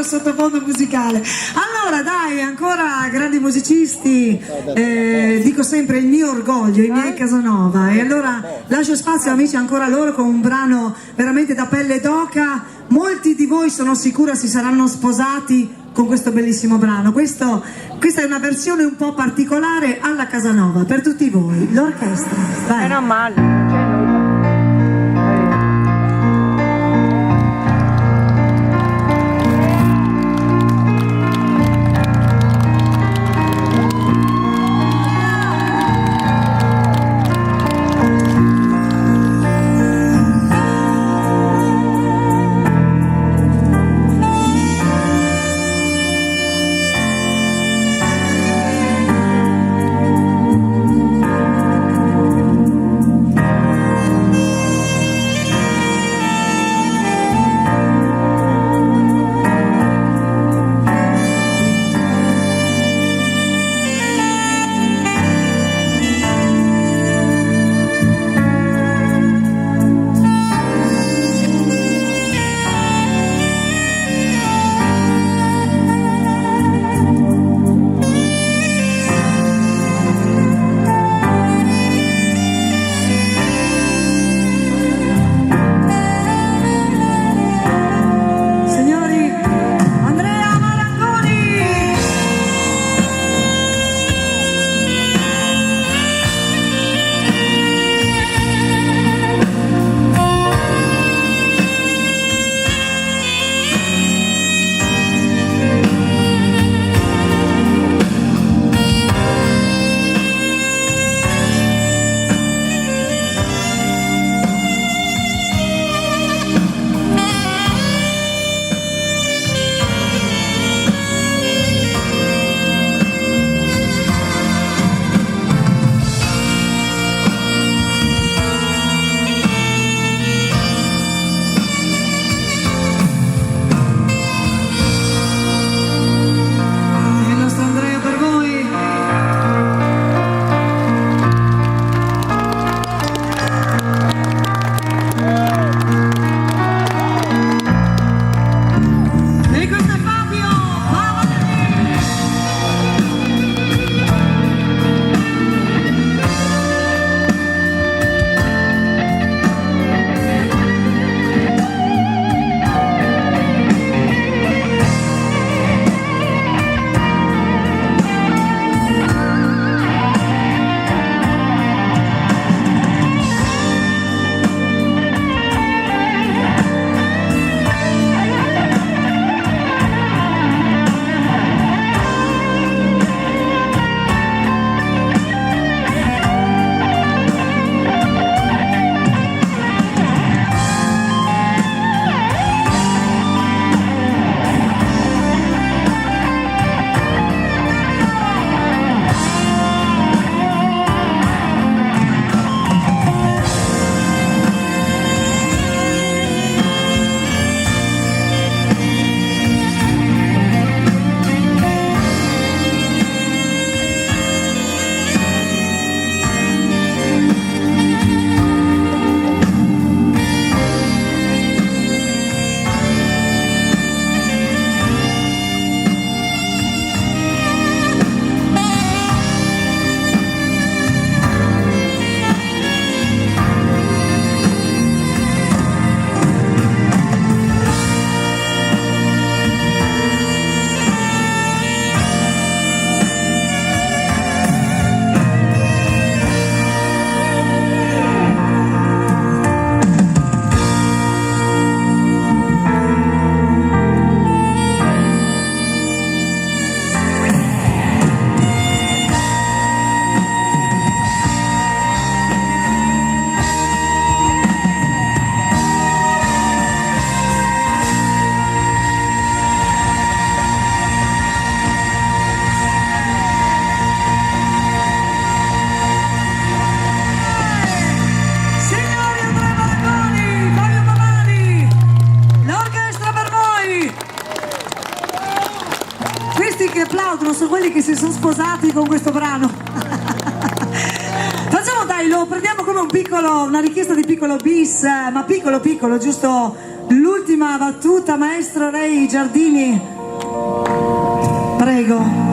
piccolo sottofondo musicale. Allora dai, ancora grandi musicisti, dico sempre il mio orgoglio, i miei Casanova, e allora lascio spazio amici ancora loro con un brano veramente da pelle d'oca. Molti di voi sono sicura si saranno sposati con questo bellissimo brano. Questa è una versione un po' particolare alla Casanova per tutti voi, l'orchestra. Vai. Meno male. che applaudono sono quelli che si sono sposati con questo brano. Facciamo, dai, lo prendiamo come una richiesta di piccolo bis, ma piccolo, giusto L'ultima battuta, maestro Ray Giardini, prego.